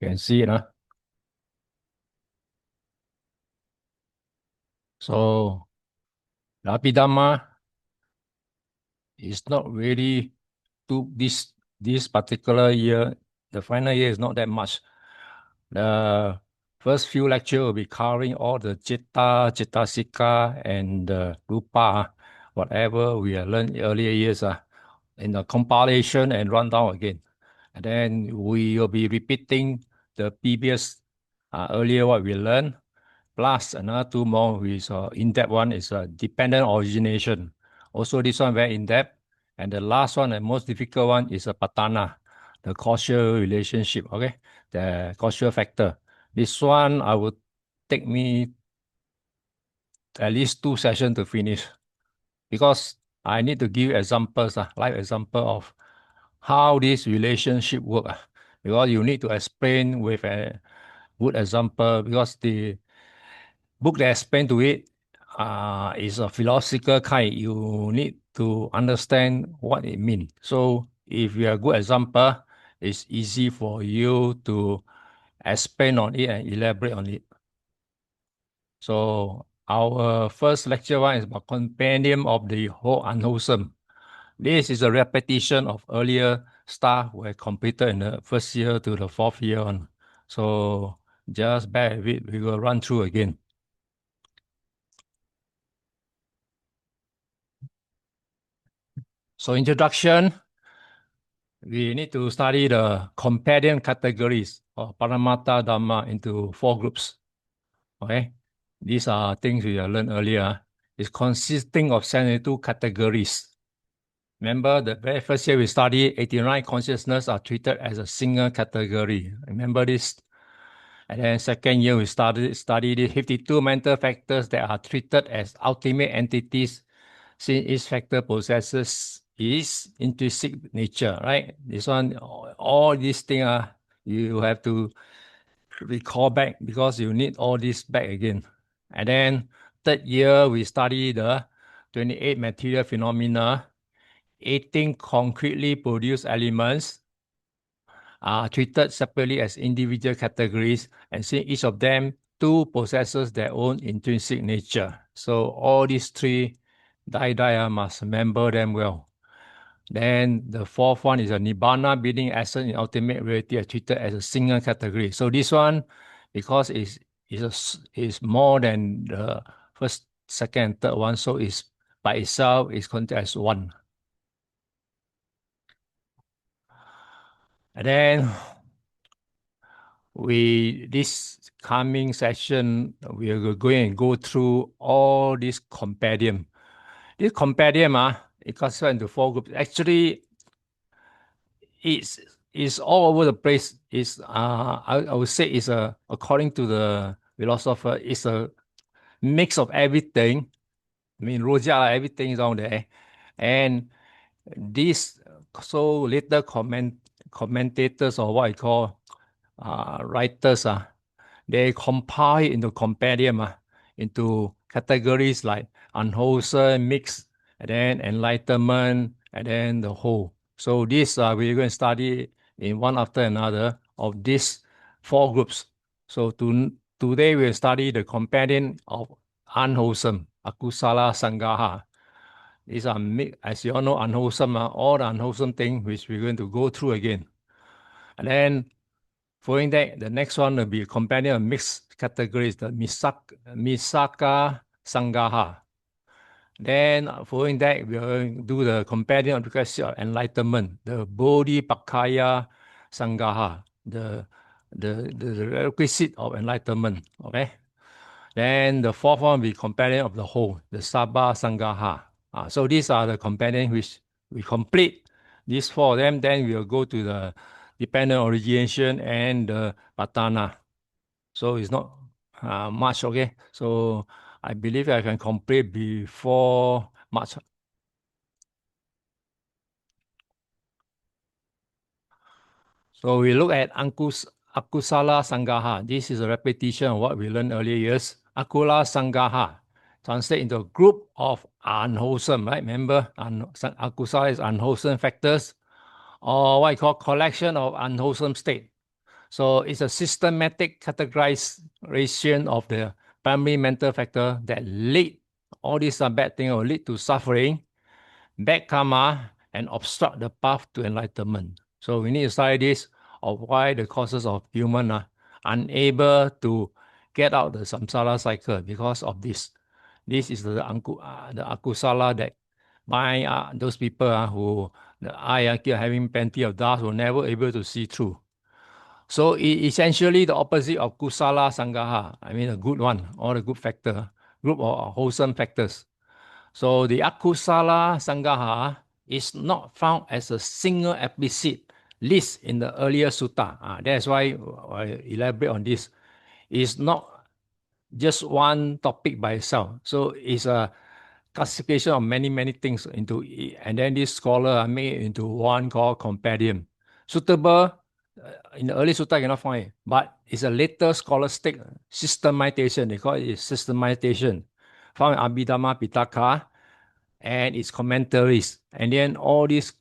You can see it, huh? So the Abhidhamma is not really to this particular year. The final year is not that much. The first few lecture will be covering all the Citta, Cittasika, and Rupa, whatever we have learned earlier years in the compilation and rundown again. And then we will be repeating the previous earlier what we learned, plus another two more, which in-depth one is dependent origination. Also, this one very in-depth. And the last one and most difficult one is a patana, the causal relationship, okay? The causal factor. This one I would take me at least 2 sessions to finish because I need to give examples, live example of how this relationship work. Because you need to explain with a good example because the book that explain to it is a philosophical kind. You need to understand what it means. So if you have a good example, it's easy for you to expand on it and elaborate on it. So our first lecture one is about Compendium of the whole unwholesome. This is a repetition of earlier stuff we completed in the first year to the fourth year on. So just bear with it, we will run through again. So introduction, we need to study the compendium categories of Paramattha Dhamma into 4 groups. Okay, these are things we have learned earlier. It's consisting of 72 categories. Remember, the very first year we studied 89 consciousness are treated as a single category. Remember this? And then second year we studied the 52 mental factors that are treated as ultimate entities since each factor possesses its intrinsic nature, right? This one, all these things you have to recall back because you need all this back again. And then third year we study the 28 material phenomena, 18 concretely produced elements are treated separately as individual categories and see each of them two possesses their own intrinsic nature. So all these three must remember them well. Then the fourth one is a Nibbana, being essence in ultimate reality, are treated as a single category. So this one, because is more than the first, second, and third one, so it's by itself is considered as one. And then this coming session, we are going to go through all this compendium. This compendium, it classified into 4 groups. Actually, it's all over the place. It's I would say it's according to the philosopher, it's a mix of everything. I mean, Roja, everything is on there, and these so later commentators or what I call writers they compile it into compendium into categories like unwholesome, mixed, and then enlightenment, and then the whole. So this we're going to study in one after another of these 4 groups. So today we'll study the compendium of unwholesome, akusala sangaha. These are, as you all know, unwholesome, all the unwholesome things which we're going to go through again. And then following that, the next one will be a companion of mixed categories, the Misaka Sangaha. Then following that, we will do the companion of enlightenment, the Bodhipakkhaya Sangaha, the requisite of enlightenment. Okay. Then the fourth one will be companion of the whole, the Sabha Sangaha. So these are the companion which we complete these 4 of them. Then we will go to the dependent origination and the patana. So it's not much, okay? So I believe I can complete before March. So we look at Akusala Sangaha. This is a repetition of what we learned earlier years. Akula Sangaha translate into a group of unwholesome, right? Remember, Akusala is unwholesome factors, or what I call collection of unwholesome state. So it's a systematic categorization of the primary mental factor that lead, all these are bad things, will lead to suffering, bad karma, and obstruct the path to enlightenment. So we need to study this of why the causes of human are unable to get out the samsara cycle because of this. This is the akusala that bind those people who the eye keep having plenty of dust were never able to see through. So essentially the opposite of kusala sangaha, I mean a good one, or the good factor, group of wholesome factors. So the akusala sangaha is not found as a single explicit list in the earlier sutta. That's why I elaborate on this. It's not just one topic by itself. So it's a classification of many things into it. And then this scholar made it into one called Compendium. Suitable in the early sutta, I cannot find it, but it's a later scholastic systematization. They call it systematization. Found in Abhidhamma Pitaka and its commentaries. And then all these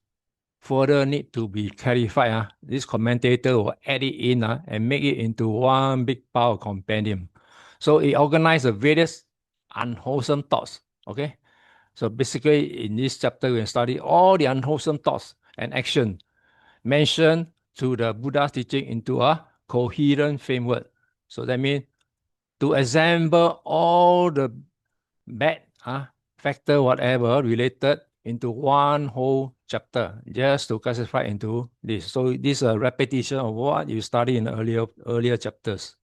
further need to be clarified. This commentator will add it in and make it into one big pile of compendium. So it organizes various unwholesome thoughts. Okay. So basically, in this chapter, we study all the unwholesome thoughts and action mentioned through the Buddha's teaching into a coherent framework. So that means to assemble all the bad factor, whatever related into one whole chapter, just to classify into this. So this is a repetition of what you study in earlier chapters.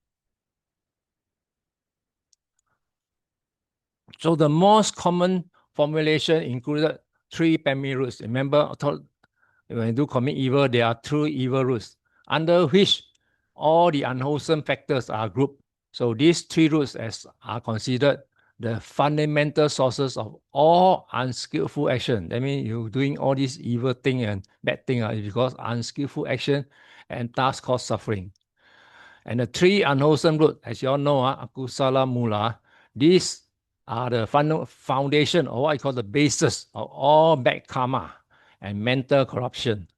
So the most common formulation included 3 primary roots. Remember, I thought when you do commit evil, there are 3 evil roots, under which all the unwholesome factors are grouped. So these 3 roots are considered the fundamental sources of all unskillful action. That means you're doing all these evil thing and bad thing is because unskillful action and thus cause suffering. And the 3 unwholesome roots, as you all know, akusala mula, these are the foundation, or what I call the basis of all bad karma and mental corruption.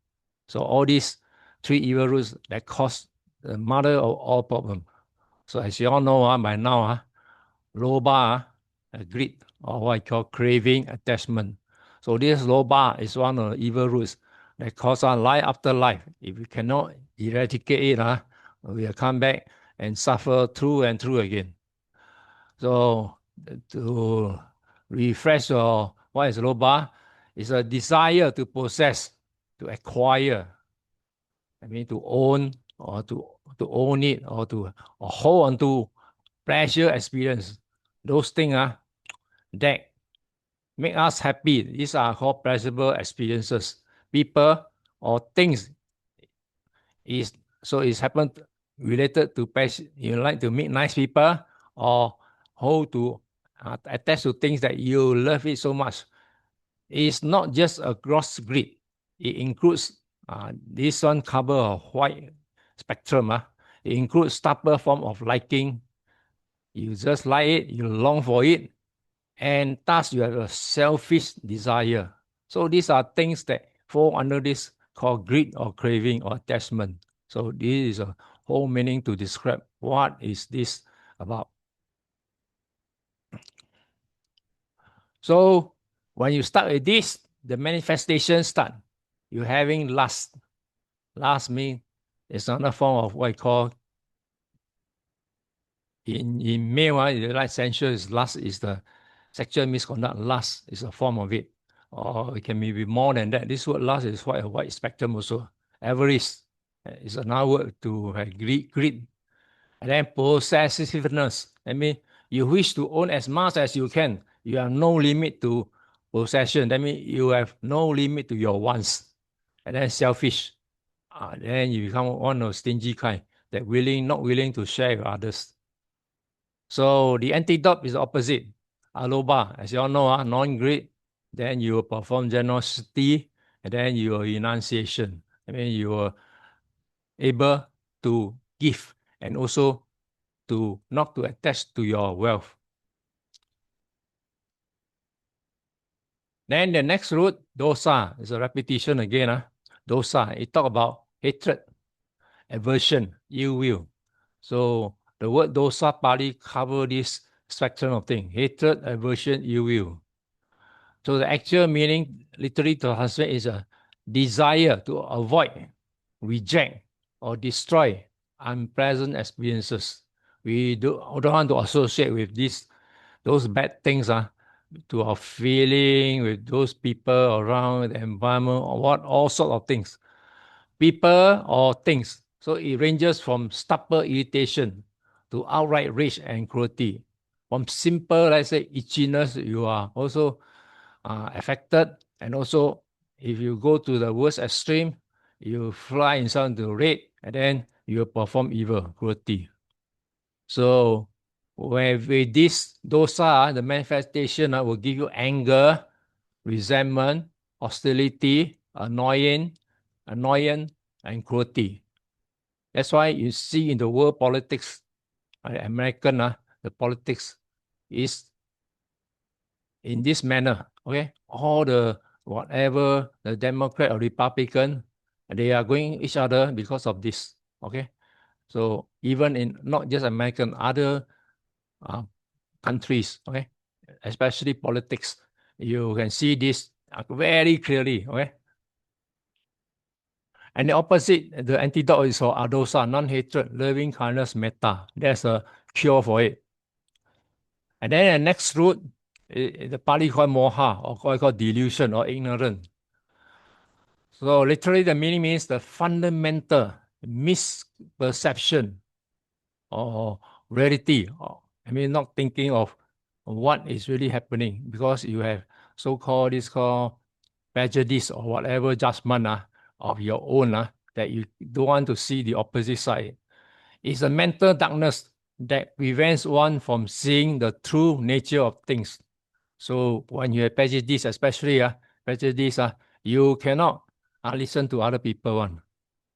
So all these 3 evil roots that cause the mother of all problems. So as you all know, by now, loba, greed, or what I call craving, attachment. So this loba is one of the evil roots that cause us life after life. If we cannot eradicate it, we will come back and suffer through and through again. So to refresh what is loba, is a desire to possess, to acquire. I mean to own or to own it or to hold on to pleasure experience. Those things that make us happy. These are called pleasurable experiences. People or things it's happened related to passion. You like to meet nice people or hold to attach to things that you love it so much. It's not just a gross greed. It includes this one cover a wide spectrum. It includes stubborn form of liking. You just like it, you long for it, and thus you have a selfish desire. So these are things that fall under this called greed or craving or attachment. So this is a whole meaning to describe what is this about. So when you start with this, the manifestation start. You're having lust. Lust means it's another form of what I call in male, the right sensual is lust is the sexual misconduct. Lust is a form of it. Or it can be more than that. This word lust is quite a wide spectrum also. Avarice is another word to greed. And then possessiveness. I mean, you wish to own as much as you can. You have no limit to possession. That means you have no limit to your wants. And then selfish. Then you become one of stingy kind that not willing to share with others. So the antidote is the opposite. Aloba, as you all know, non-greed. Then you will perform generosity, and then your renunciation. I mean, you are able to give and also to not to attach to your wealth. Then the next root, dosa, is a repetition again. Dosa, it talk about hatred aversion, ill will. So the word dosa Pali cover this spectrum of things: hatred, aversion, ill will. So the actual meaning, literally translate, is a desire to avoid, reject, or destroy unpleasant experiences. We don't want to associate with those bad things to our feeling, with those people around, the environment, or all sorts of things. People or things. So it ranges from stubborn irritation to outright rage and cruelty. From simple, let's say, itchiness, you are also affected. And also, if you go to the worst extreme, you fly inside the red, and then you perform evil, cruelty. So with this dosa, the manifestation will give you anger, resentment, hostility, annoyance, and cruelty. That's why you see in the world politics, American, the politics is in this manner. Okay, all the whatever the Democrat or Republican, they are going each other because of this. Okay, so even in not just American, other countries, okay, especially politics, you can see this very clearly. Okay, and the opposite, the antidote is for adosa, non-hatred, loving kindness, metta. There's a cure for it. And then the next root, the Pali called moha, or called delusion or ignorance. So literally the meaning means the fundamental misperception or reality. Not thinking of what is really happening, because you have so-called this called prejudice or whatever judgment of your own that you don't want to see the opposite side. It's a mental darkness that prevents one from seeing the true nature of things. So when you have prejudice, especially prejudice, you cannot listen to other people one.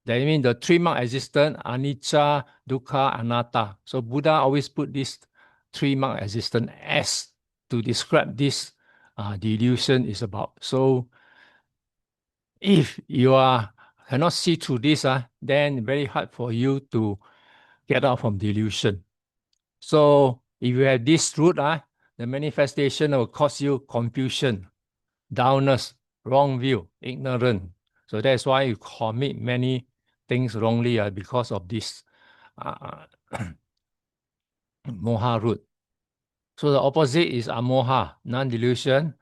That means the three mark existence: anicca, dukkha, anatta. So Buddha always put this three mark existence as to describe this delusion is about. So if you cannot see through this, then very hard for you to get out from delusion. So if you have this root, the manifestation will cause you confusion, downness, wrong view, ignorance. So that's why you commit many things wrongly because of this moha root. So the opposite is amoha, non-delusion,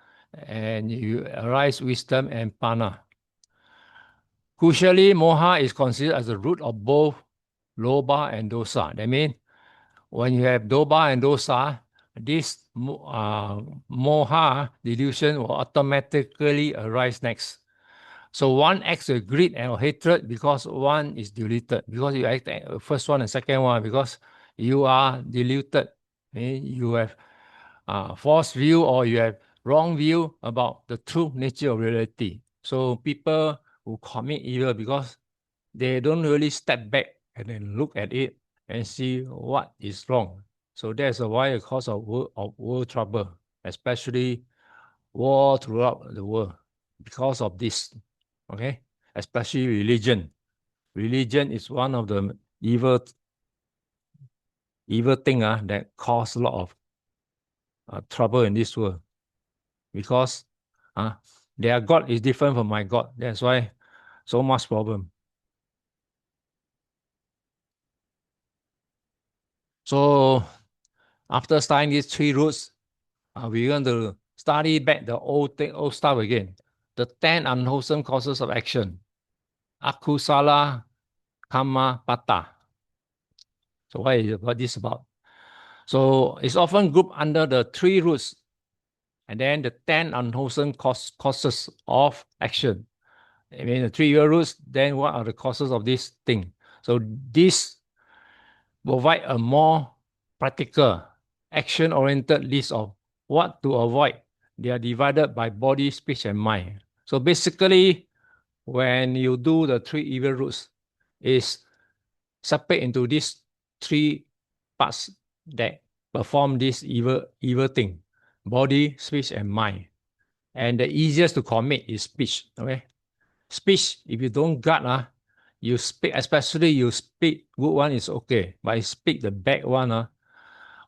and you arise wisdom and pana. Crucially, moha is considered as the root of both lobha and dosa. That means when you have lobha and dosa, this moha delusion will automatically arise next. So one acts with greed and hatred because one is deluded. Because you act first one and second one, because you are deluded. You have false view or you have wrong view about the true nature of reality. So people who commit evil because they don't really step back and then look at it and see what is wrong. So that's why the cause of world trouble, especially war throughout the world, because of this. Okay, especially religion. Religion is one of the evil thing that cause a lot of trouble in this world, because their God is different from my God. That's why so much problem. So after studying these three roots, we're going to study back the old stuff again. The 10 unwholesome causes of action. Akusala Karma Pata. So what is about? So it's often grouped under the three roots and then the 10 unwholesome causes of action. The 3 evil roots, then what are the causes of this thing? So this provide a more practical, action-oriented list of what to avoid. They are divided by body, speech, and mind. So basically, when you do the 3 evil roots, is separate into these 3 parts that perform this evil thing: body, speech, and mind. And the easiest to commit is speech. Okay, speech, if you don't guard, You speak, especially you speak good one is okay, but you speak the bad one,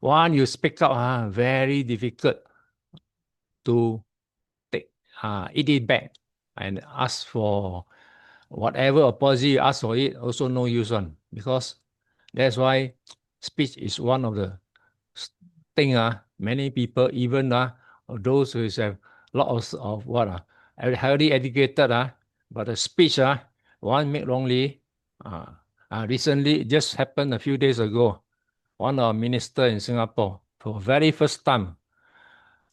one you speak out, very difficult to take, eat it back and ask for whatever apology you ask for it, also no use one, because that's why speech is one of the thing. Many people, even those who have lots of what highly educated, but the speech one make wrongly. Recently, it just happened a few days ago. One of our minister in Singapore, for very first time,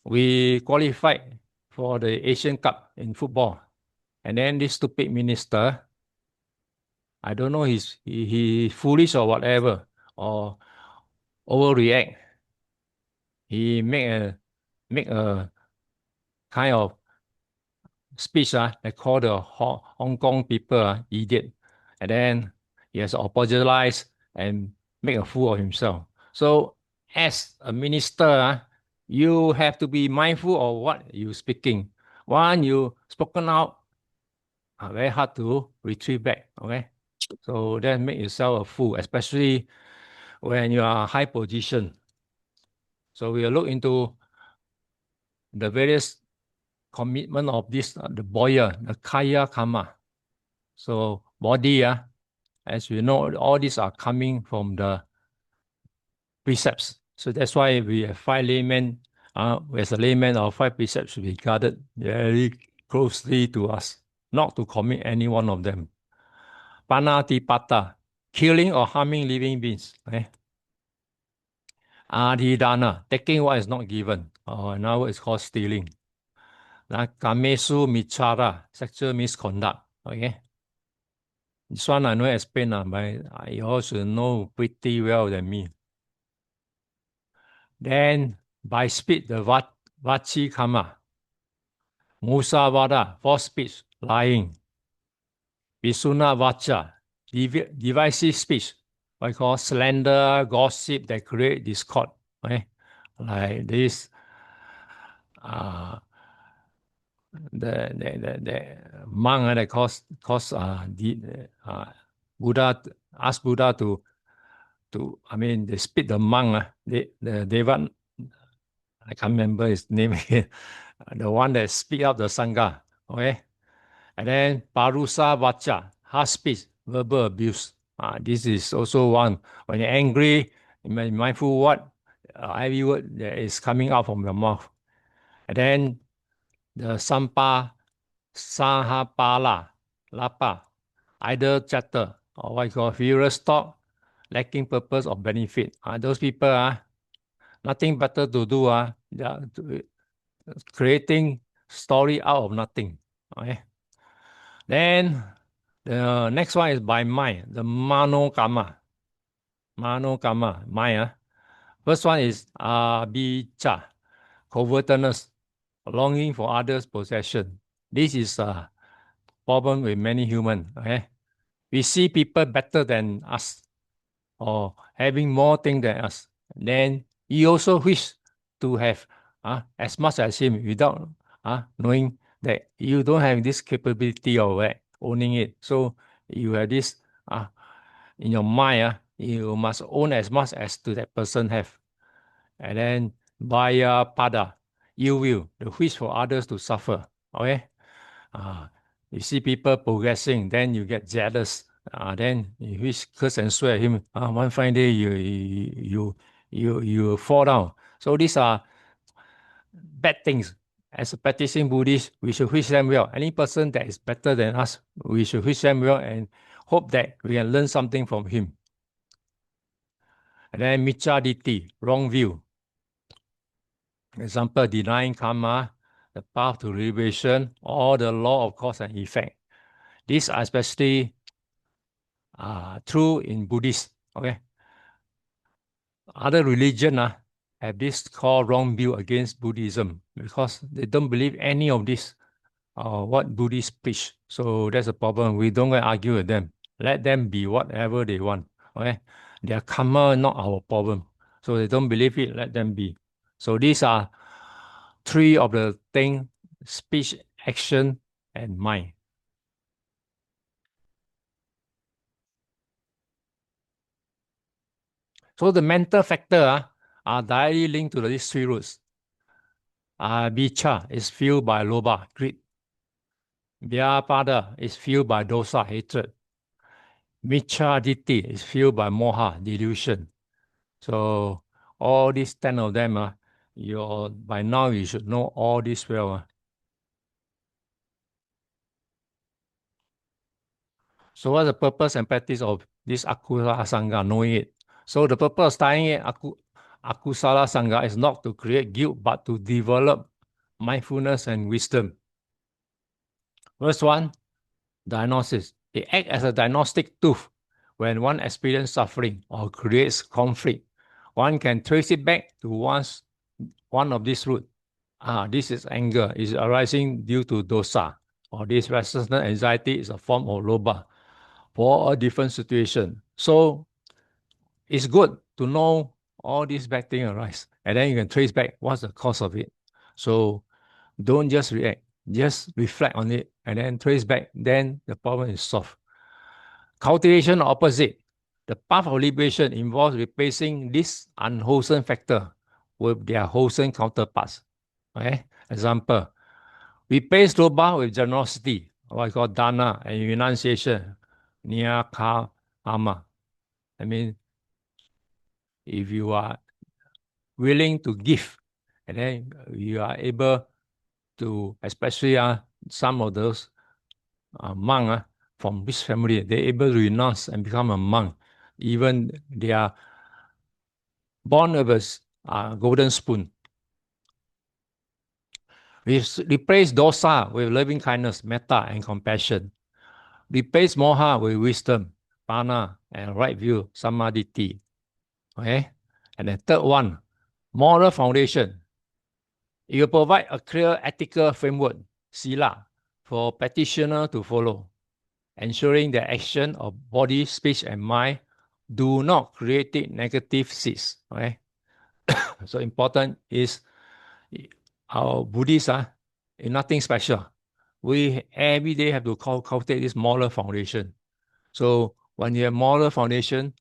we qualified for the Asian Cup in football. And then this stupid minister, I don't know, he foolish or whatever, or overreact. He make a kind of speech they call the Hong Kong people idiot. And then he has apologized and make a fool of himself. So as a minister, you have to be mindful of what you speaking. One, you spoken out, very hard to retrieve back. Okay. So that make yourself a fool, especially when you are high position. So we will look into the various commitment of this, the boya, the kaya karma. So body, as we know, all these are coming from the precepts. So that's why we have five laymen. As a layman, our five precepts should be guarded very closely to us, not to commit any one of them. Panatipata, killing or harming living beings. Okay? Adhidana, taking what is not given, or in other words, it's called stealing. Kamesu michara, sexual misconduct. Okay? This one I know explain, but you also know pretty well than me. Then by speed, the vachi karma. Musavada, false speech, lying. Visuna vacha, divisive speech, what I call slander, gossip that create discord. Okay? Like this, the monk that cause Buddha, ask Buddha to I mean they spit the monk, the Devan, I can't remember his name again, the one that speak up the Sangha. Okay. And then Parusa Vacha, harsh speech, verbal abuse. This is also one. When you're angry, you may be mindful what every word that is coming out from your mouth. And then the Sampa Sahapala, Lapa, idle chatter, or what you call furious talk, lacking purpose or benefit. Those people, nothing better to do. They are creating story out of nothing. Okay. Then the next one is by mind, the mano karma. Mano karma, mind. First one is abhicca, covetousness, longing for others' possession. This is a problem with many humans. Okay? We see people better than us or having more things than us. Then you also wish to have as much as him without knowing that you don't have this capability of owning it. So you have this in your mind, you must own as much as to that person have. And then via pada, you will, the wish for others to suffer. Okay? You see people progressing, then you get jealous. Then you wish curse and swear at him. One fine day you fall down. So these are bad things. As a practicing Buddhist, we should wish them well. Any person that is better than us, we should wish them well and hope that we can learn something from him. And then michaditi, wrong view. Example, denying karma, the path to liberation, or the law of cause and effect. These are especially true in Buddhist. Okay. Other religion have this called wrong view against Buddhism because they don't believe any of this what Buddhists preach. So that's a problem. We don't go and argue with them. Let them be whatever they want. Okay. Their karma not our problem. So they don't believe it, let them be. So these are three of the things: speech, action, and mind. So the mental factor are directly linked to these three roots. Vicca is fueled by lobha, greed. Vyapada is fueled by dosa, hatred. Miccha ditti is fueled by moha, delusion. So all these 10 of them, by now you should know all this well. So what's the purpose and practice of this Akusala Sangha, knowing it? So the purpose of studying it, Akusala Sangha, is not to create guilt, but to develop mindfulness and wisdom. First one, diagnosis. It acts as a diagnostic tool. When one experiences suffering or creates conflict, one can trace it back to one of these roots. This is anger, is arising due to dosa, or this restlessness, anxiety is a form of lobha for a different situation. So it's good to know all these bad things arise, and then you can trace back what's the cause of it. So don't just react, just reflect on it, and then trace back, then the problem is solved. Cultivation opposite. The path of liberation involves replacing this unwholesome factor with their wholesome counterparts. Okay? Example, replace lobha with generosity, what I call dana, and renunciation, niyakama. I mean, if you are willing to give, and then you are able to, especially some of those monks from this family, they're able to renounce and become a monk. Even they are born with a golden spoon. We replace dosa with loving kindness, metta, and compassion. Replace moha with wisdom, pana, and right view, samadhi. Okay? And the third one, moral foundation. It will provide a clear ethical framework, sila, for practitioner to follow, ensuring the action of body, speech, and mind do not create negative seeds. Okay? So important is our Buddhists is nothing special. We every day have to cultivate this moral foundation. So when you have moral foundation,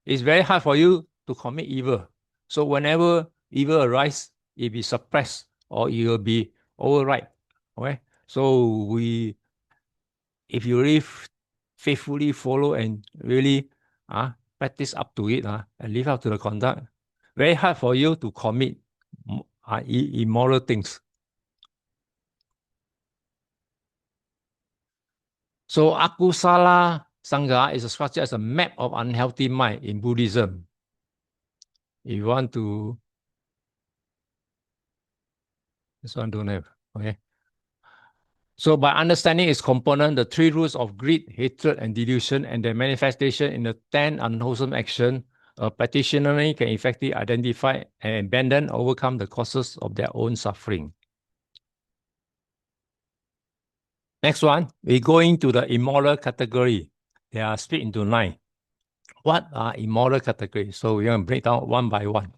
it's very hard for you to commit evil. So whenever evil arises, it will be suppressed or it will be override. Okay? So if you really faithfully follow and really practice up to it and live up to the conduct, very hard for you to commit immoral things. So Akusala Sangha is structured as a map of unhealthy mind in Buddhism. If you want to, this one don't have, okay? So by understanding its component, the three roots of greed, hatred, and delusion, and their manifestation in the 10 unwholesome actions, a practitioner can effectively identify and abandon, overcome the causes of their own suffering. Next one, we go into the immoral category. They are split into 9. What are immoral categories? So we're going to break down one by one.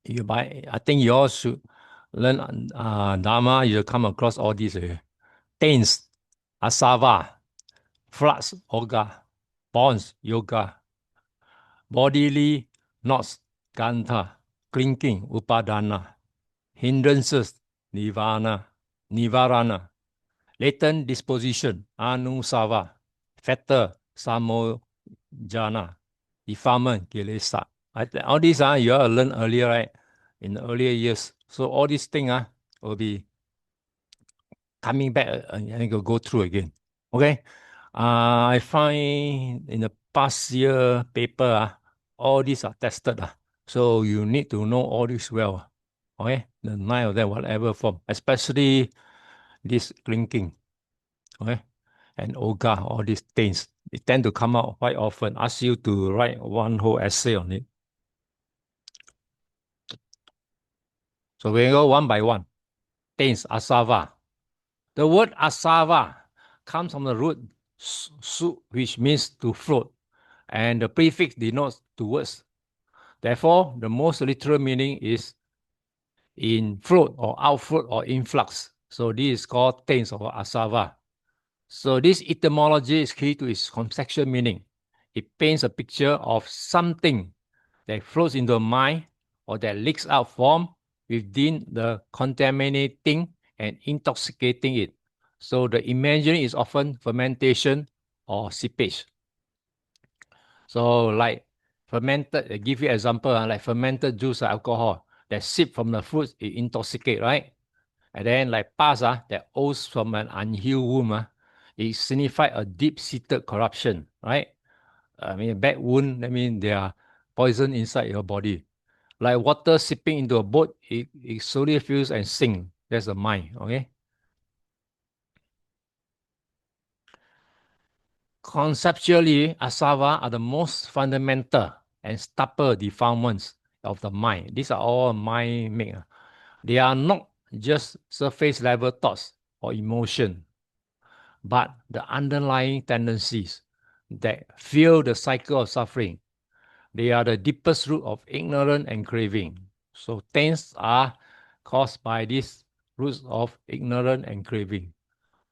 I think you all should learn Dharma, you'll come across all these taints, asava, flux, oga, bonds, yoga, bodily knots, gantha, clinking, upadana, hindrances, nivarana, latent disposition, anusava, fetter, samojana, defilement, kilesa. All these you all learned earlier, right? In the earlier years. So all these things will be coming back and go through again. Okay. I find in the past year paper, all these are tested. So you need to know all this well. Okay. The 9 of them, whatever form, especially this clinking. Okay. And oga, all these things. They tend to come out quite often. Ask you to write one whole essay on it. So we go one by one. Things, asava. The word asava comes from the root su, which means to float, and the prefix denotes towards. Therefore, the most literal meaning is in float or outflow or influx. So this is called things or asava. So this etymology is key to its contextual meaning. it paints a picture of something that flows into the mind or that leaks out from within the contaminating and intoxicating it. So the imagery is often fermentation or seepage. So like fermented, I give you an example, like fermented juice or alcohol that sip from the fruits, it intoxicate, right? And then like pus, that oozes from an unhealed wound, it signifies a deep-seated corruption, right? I mean, a bad wound, I mean, there are poison inside your body. Like water sipping into a boat, it slowly fills and sinks. That's the mind, okay? Conceptually, asava are the most fundamental and stubborn defilements of the mind. These are all mind make. They are not just surface level thoughts or emotion, but the underlying tendencies that fuel the cycle of suffering. They are the deepest root of ignorance and craving. So things are caused by these roots of ignorance and craving.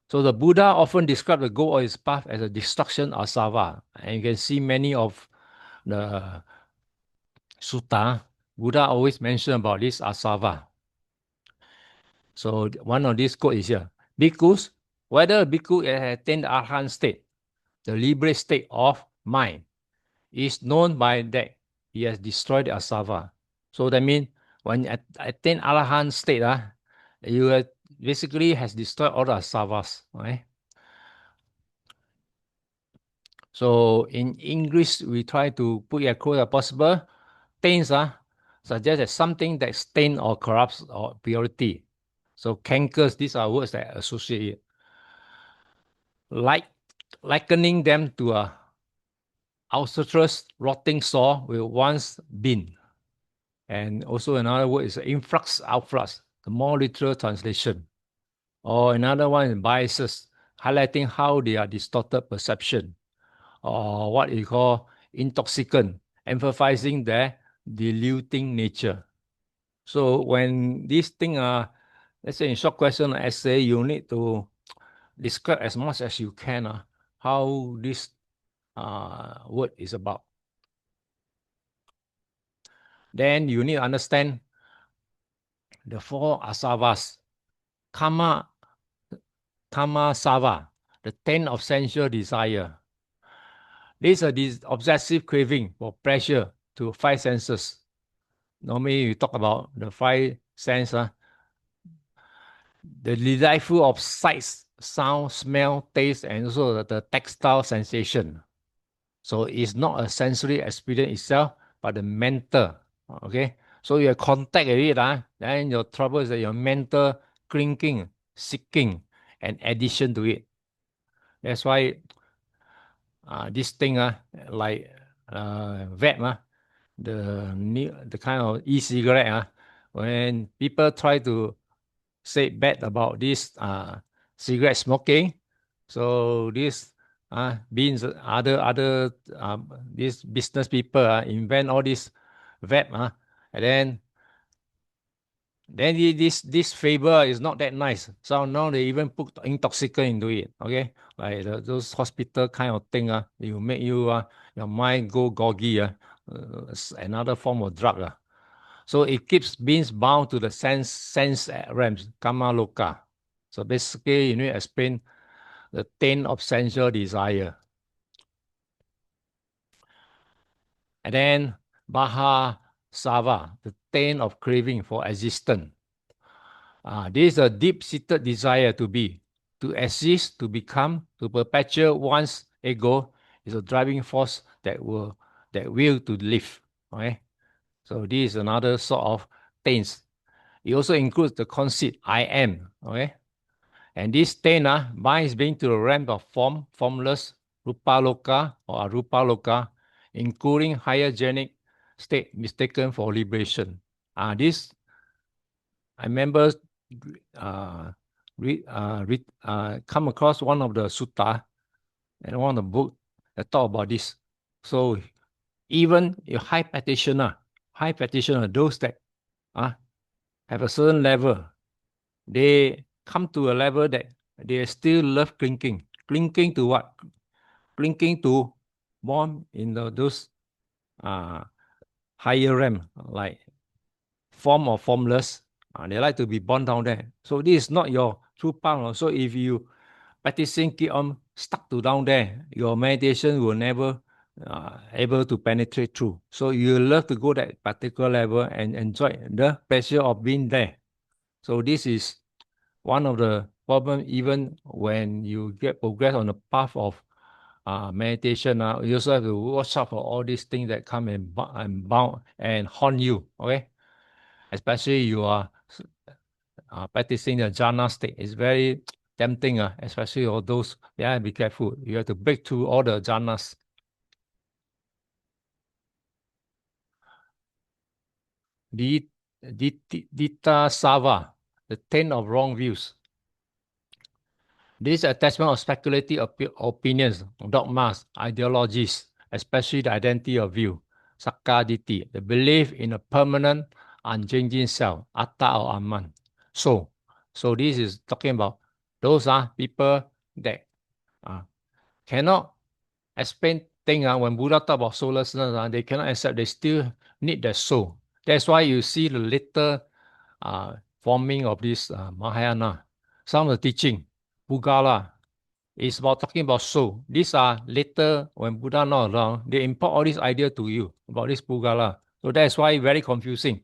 So the Buddha often described the goal of his path as a destruction of asava. And you can see many of the sutta, Buddha always mentioned about this asava. So one of these quotes is here. Bhikkhus, whether a bhikkhu has attained the arhat state, the liberate state of mind, is known by that he has destroyed the asava. So that means when you attain arhat state, you basically has destroyed all the asavas. Right? So in English, we try to put it as close as possible. Stains suggest that something that stain or corrupts or purity. So cankers, these are words that associate it. Like likening them to a ulcerous rotting sore will once been. And also another word is influx, outflux, the more literal translation. Or another one is biases, highlighting how they are distorted perception. Or what you call intoxicant, emphasizing their diluting nature. So when these things are, let's say in short question or essay, you need to describe as much as you can how this word is about. Then you need to understand the four asavas. Kama sava, the 10 of sensual desire. These are this obsessive craving for pleasure to five senses. Normally, we talk about the five senses. The delightful of sights, sound, smell, taste, and also the tactile sensation. So it's not a sensory experience itself, but the mental. Okay, so you have contact with it, then your trouble is that your mental clinking, seeking, and addition to it. That's why this thing, like vape, the kind of e-cigarette, when people try to say bad about this cigarette smoking, so this beings other these business people invent all this vape, and then this flavor is not that nice. So now they even put intoxicant into it. Okay, like those hospital kind of thing. It will make you your mind go groggy. Another form of drug. So it keeps beings bound to the sense realms, kama loka. So basically, you need to explain the 10 of sensual desire. And then Baha Sava, the 10 of craving for existence. This is a deep-seated desire to be, to exist, to become, to perpetuate one's ego is a driving force that will to live. Okay? So this is another sort of things. It also includes the conceit, I am. Okay? And this 10 binds being to the realm of form, formless, rupaloka or arupaloka, including hygienic state mistaken for liberation. This I remember come across one of the sutta and one of the book that talk about this. So even a high practitioner, those that have a certain level, they come to a level that they still love clinking. Clinking to what? Clinking to born in those higher realm, like form or formless. They like to be born down there. So this is not your true path. So if you practicing keep on stuck to down there, your meditation will never able to penetrate through. So you love to go that particular level and enjoy the pleasure of being there. So this is one of the problem. Even when you get progress on the path of meditation, you also have to watch out for all these things that come and bound and haunt you. Okay, especially you are practicing the jhana state. It's very tempting, especially all those. Yeah, be careful. You have to break through all the jhanas. Dita Sava, the 10 of wrong views. This attachment of speculative opinions, dogmas, ideologies, especially the identity of view, Sakkaditi, the belief in a permanent, unchanging self, Atta or Atman. So this is talking about those are people that cannot explain things. When Buddha talk about soullessness, they cannot accept. They still need the soul. That's why you see the later forming of this Mahayana. Some of the teaching, Bugala, is about talking about soul. These are later, when Buddha not around, they import all these ideas to you about this Bugala. So that's why very confusing.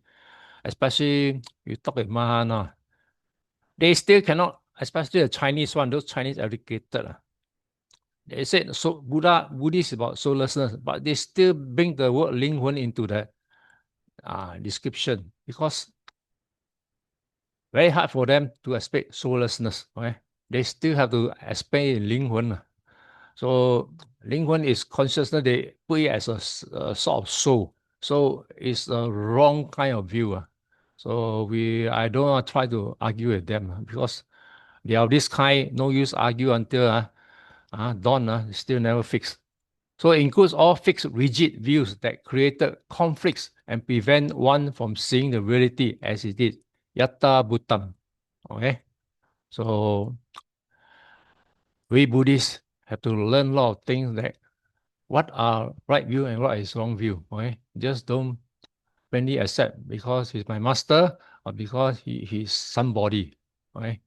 Especially you talk with Mahayana. They still cannot, especially the Chinese one, those Chinese educated. They said so Buddhist about soullessness, but they still bring the word Linghuan into the description because very hard for them to explain soullessness. Okay? They still have to explain Linghuan. So Linghuan is consciousness. They put it as a sort of soul. So it's a wrong kind of view. So I don't want to try to argue with them because they are this kind. No use argue until dawn. Still never fix. So it includes all fixed, rigid views that created conflicts and prevent one from seeing the reality as it is. Yatta Bhutam. Okay? So we Buddhists have to learn a lot of things that what are right view and what is wrong view. Okay? Just don't blindly accept because he's my master or because he's somebody. Okay?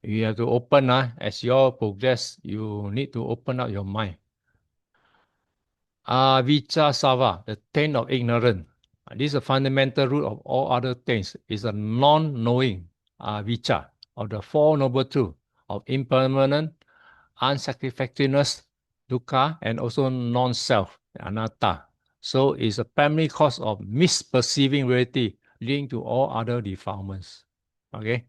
You have to open, as your progress, you need to open up your mind. Avijja Sava, the taint of ignorance. This is a fundamental root of all other things. It's a non-knowing avijja of the Four Noble Truths of impermanent, unsatisfactoriness, dukkha, and also non-self, anatta. So it's a primary cause of misperceiving reality, leading to all other defilements. Okay.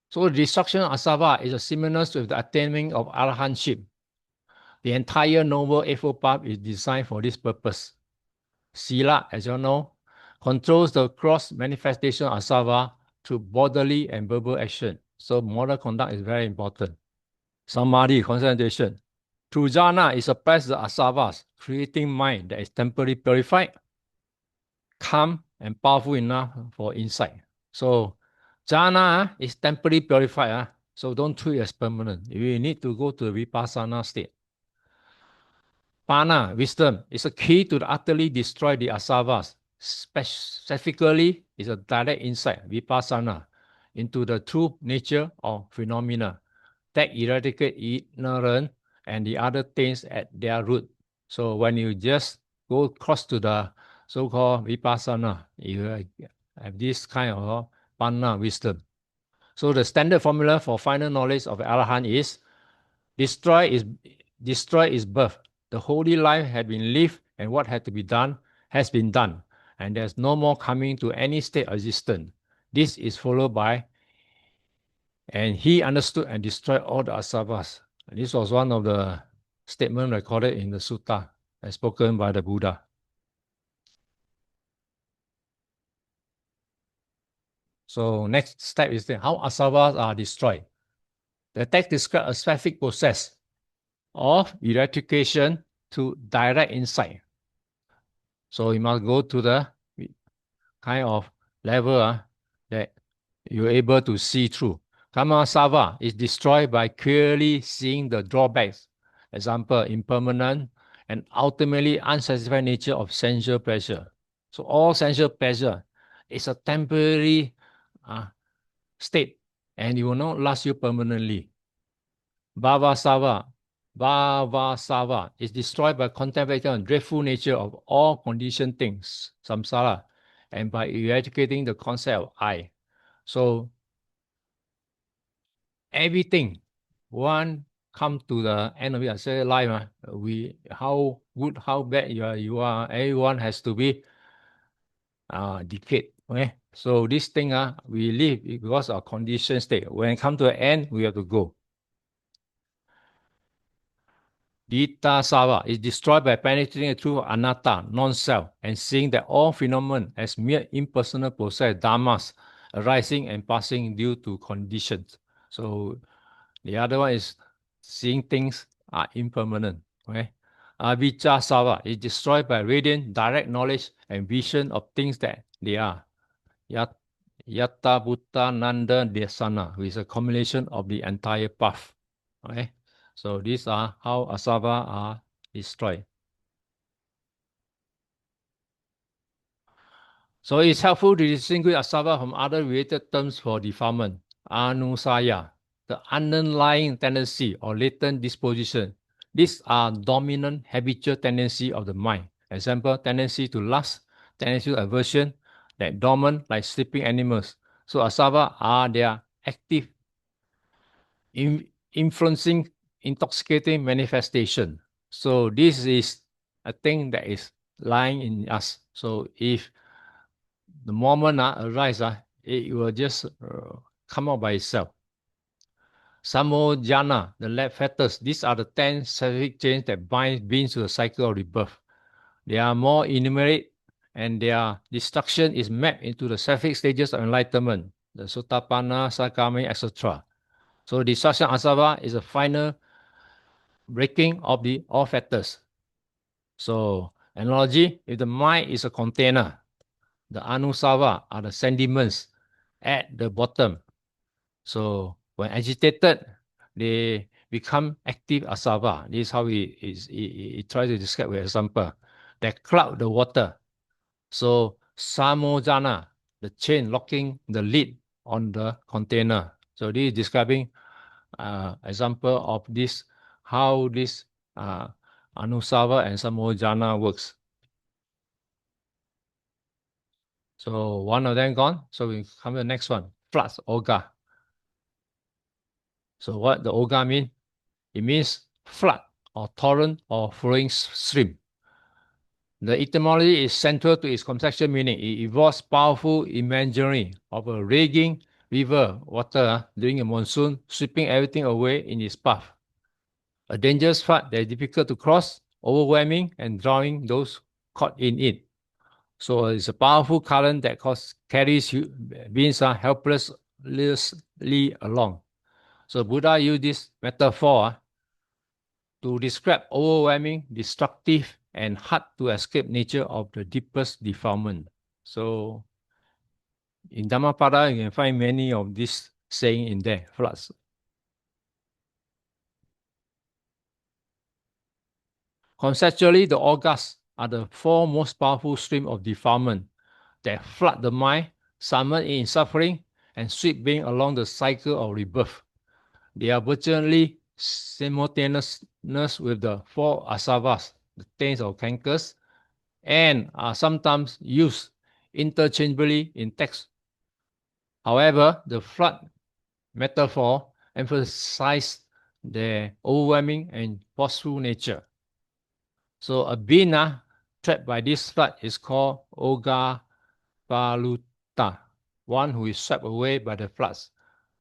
So the destruction of asava is a synonymous with the attainment of arahantship. The entire Noble Eightfold Path is designed for this purpose. Sila, as you know, controls the cross manifestation of asava through bodily and verbal action. So moral conduct is very important. Samadhi, concentration. Through jhana, it suppresses the asavas, creating mind that is temporarily purified, calm, and powerful enough for insight. So jhana is temporarily purified. So don't treat it as permanent. You need to go to the vipassana state. Pana, wisdom, is a key to utterly destroy the asavas. Specifically, is a direct insight, vipassana, into the true nature of phenomena that eradicate ignorance and the other things at their root. So when you just go across to the so-called vipassana, you have this kind of pana, wisdom. So the standard formula for final knowledge of Arahant is destroy is birth. The holy life had been lived, and what had to be done has been done, and there's no more coming to any state of existence. This is followed by, and he understood and destroyed all the asavas. This was one of the statements recorded in the sutta and spoken by the Buddha. So next step is how asavas are destroyed. The text describes a specific process of eradication to direct insight. So you must go to the kind of level that you're able to see through. Kamasava is destroyed by clearly seeing the drawbacks, example, impermanent, and ultimately unsatisfied nature of sensual pleasure. So all sensual pleasure is a temporary state, and it will not last you permanently. Bhavasava is destroyed by contemplating the dreadful nature of all conditioned things, samsara, and by eradicating the concept of I. So everything, one come to the end of it, I say life, how good, how bad you are, everyone has to be decayed. Okay? So this thing, we live because of conditioned state. When it comes to the end, we have to go. Dita Sava is destroyed by penetrating the truth of anatta, non-self, and seeing that all phenomena as mere impersonal process, dharmas, arising and passing due to conditions. So the other one is seeing things are impermanent. Okay? Avijja Sava is destroyed by radiant, direct knowledge and vision of things that they are. Yatta Bhutta Nanda Desana, which is a combination of the entire path. Okay? So these are how asava are destroyed. So it's helpful to distinguish asava from other related terms for defilement. Anusaya, the underlying tendency or latent disposition. These are dominant habitual tendency of the mind. Example, tendency to lust, tendency to aversion, that dormant like sleeping animals. So asava are their active, influencing, intoxicating manifestation. So this is a thing that is lying in us. So if the moment arises, it will just come out by itself. Samojana, the lab fetters, these are the 10 specific chains that bind beings to the cycle of rebirth. They are more enumerate and their destruction is mapped into the specific stages of enlightenment, the Sotapanna, Sakami, etc. So destruction asava is a final breaking of the all factors. So analogy, if the mind is a container, the anusava are the sentiments at the bottom. So when agitated, they become active asava. This is how he tries to describe with example. They cloud the water. So samojana, the chain locking the lid on the container. So this is describing example of this, how this anusava and samojana works. So one of them gone. So we come to the next one. Floods, oga. So what the oga mean? It means flood or torrent or flowing stream. The etymology is central to its conceptual meaning. It involves powerful imagery of a raging river water during a monsoon, sweeping everything away in its path. A dangerous flood that is difficult to cross, overwhelming and drowning those caught in it. So it's a powerful current that carries beings helplessly along. So Buddha used this metaphor to describe overwhelming, destructive, and hard to escape nature of the deepest defilement. So in Dhammapada, you can find many of these saying in there, floods. Conceptually, the orgas are the four most powerful streams of defilement that flood the mind, summon it in suffering, and sweep being along the cycle of rebirth. They are virtually simultaneous with the four asavas, the 10 of cankers, and are sometimes used interchangeably in text. However, the flood metaphor emphasizes their overwhelming and forceful nature. So a being trapped by this flood is called Oga Paluta, one who is swept away by the floods.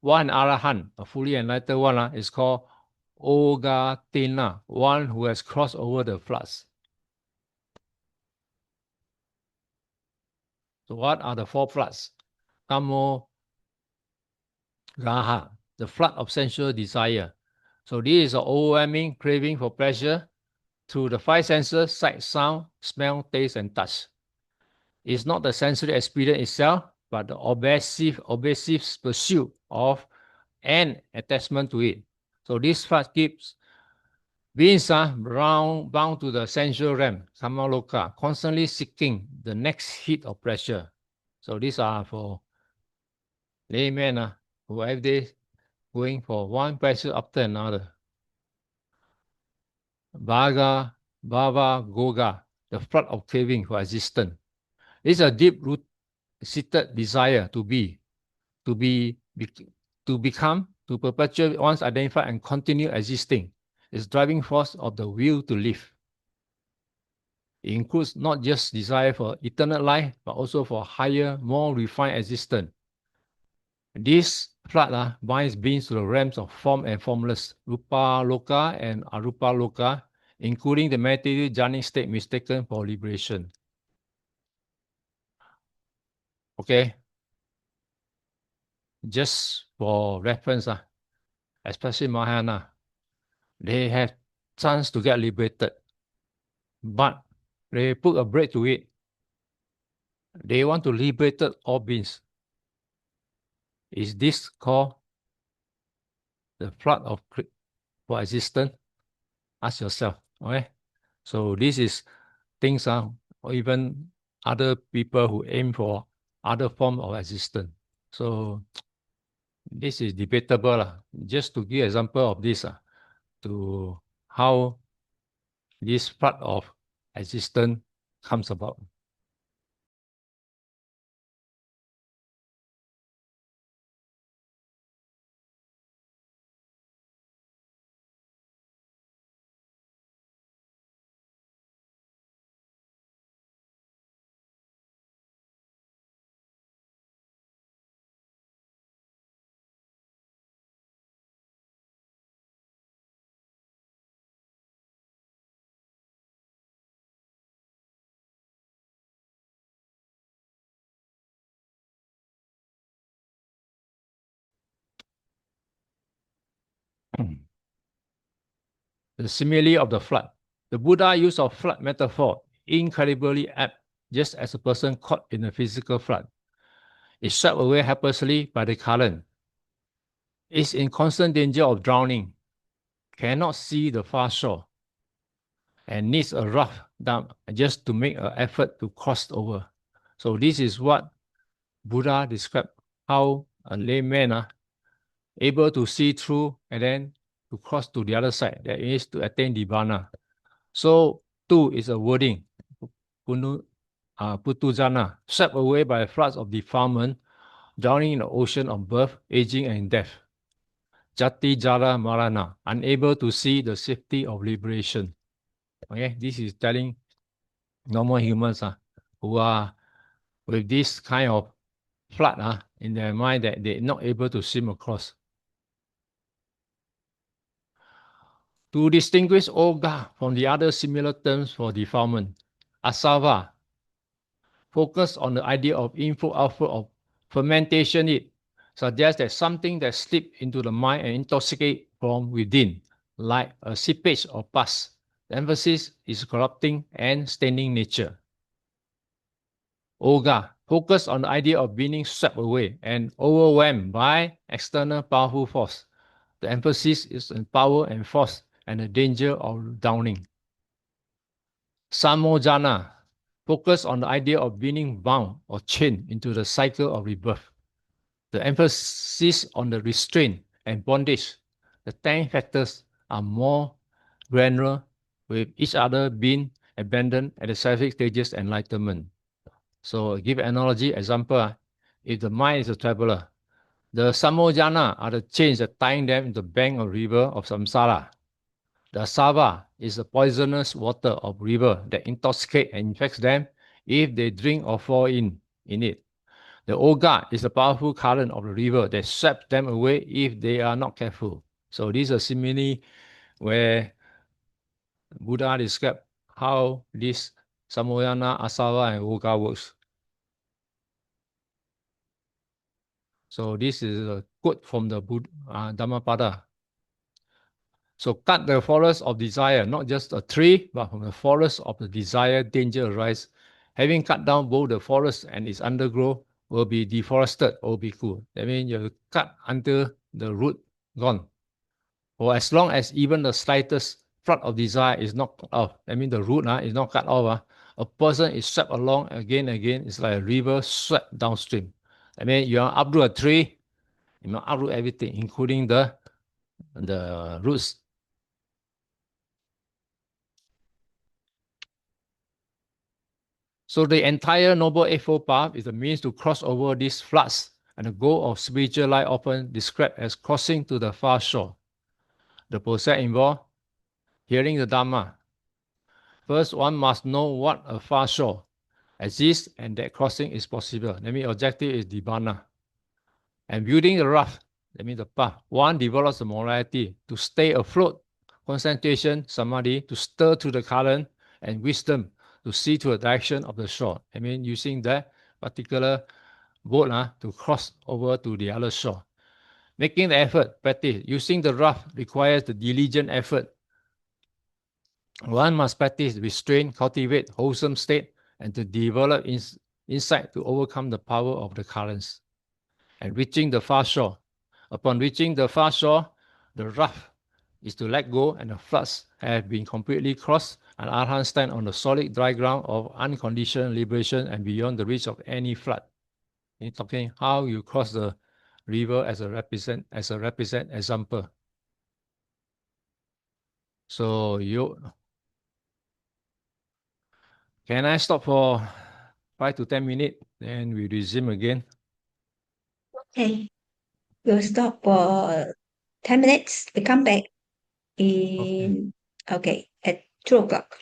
One Arahant, a fully enlightened one, is called Ogatena, one who has crossed over the floods. So what are the four floods? Kamo Raha, the flood of sensual desire. So this is an overwhelming craving for pleasure through the five senses: sight, sound, smell, taste, and touch. It's not the sensory experience itself, but the obsessive pursuit of and attachment to it. So this flood keeps beings bound to the sensual realm, Samuccaya, constantly seeking the next hit of pressure. So these are for laymen who every day going for one pressure after another. Bhava Goga, the flood of craving for existence. It's a deep-seated desire to become, to perpetuate one's identify and continue existing. It's driving force of the will to live. It includes not just desire for eternal life, but also for higher, more refined existence. This flood binds beings to the realms of form and formless, Rupa Loka and Arupa Loka, including the material jhanic state mistaken for liberation. Okay. Just for reference, especially Mahayana, they have chance to get liberated, but they put a break to it. They want to liberate all beings. Is this called the flood of for existence? Ask yourself. Okay. So this is things or even other people who aim for other form of existence. So this is debatable. Just to give example of this, to how this flood of existence comes about. The simile of the flood. The Buddha use of flood metaphor incredibly apt, just as a person caught in a physical flood is swept away helplessly by the current, is in constant danger of drowning, cannot see the far shore, and needs a rough dam just to make an effort to cross over. So this is what Buddha described, how a layman able to see through and then to cross to the other side, that is to attain Nibbana. So two is a wording, Putujana, swept away by floods of defilement, drowning in the ocean of birth, aging, and death. Jati Jara Marana, unable to see the safety of liberation. Okay, this is telling normal humans who are with this kind of flood in their mind that they're not able to swim across. To distinguish Oga from the other similar terms for defilement, Asava focus on the idea of inflow outflow of fermentation. It suggests that something that slips into the mind and intoxicates from within, like a seepage or pus. The emphasis is corrupting and staining nature. Oga focus on the idea of being swept away and overwhelmed by external powerful force. The emphasis is on power and force and the danger of drowning. Samojana focus on the idea of being bound or chained into the cycle of rebirth. The emphasis on the restraint and bondage. The 10 factors are more granular, with each other being abandoned at the specific stages of enlightenment. So give an analogy example. If the mind is a traveler, the samojana are the chains that tying them in the bank or river of samsara. The sava is the poisonous water of river that intoxicates and infects them if they drink or fall in it. The oga is the powerful current of the river that sweeps them away if they are not careful. So these are simile where Buddha described how this samoyana, asava, and oga works. So this is a quote from the Dhammapada. So cut the forest of desire, not just a tree, but from the forest of the desire, danger arise. Having cut down both the forest and its undergrowth will be deforested or be cool. That means you cut until the root gone. For as long as even the slightest flood of desire is not cut off, I mean the root is not cut off, a person is swept along again and again. It's like a river swept downstream. I mean, you uproot a tree, you know, uproot everything, including the roots. So the entire Noble Eightfold Path is a means to cross over these floods, and the goal of spiritual life often described as crossing to the far shore. The process involves hearing the Dhamma. First, one must know what a far shore exists and that crossing is possible. That means objective is Nibbana. And building the raft, that means the path, one develops the morality to stay afloat, concentration, samadhi, to stir to the current, and wisdom to see to the direction of the shore. I mean, using that particular boat to cross over to the other shore. Making the effort, practice. Using the raft requires the diligent effort. One must practice restraint, cultivate wholesome state, and to develop insight to overcome the power of the currents. And reaching the far shore. Upon reaching the far shore, the raft is to let go, and the floods have been completely crossed, and Arhats stand on the solid dry ground of unconditioned liberation and beyond the reach of any flood. He's talking how you cross the river as a represent example. So can I stop for 5 to 10 minutes? Then we resume again. Okay, we'll stop for 10 minutes. We come back in, okay, at 2 o'clock.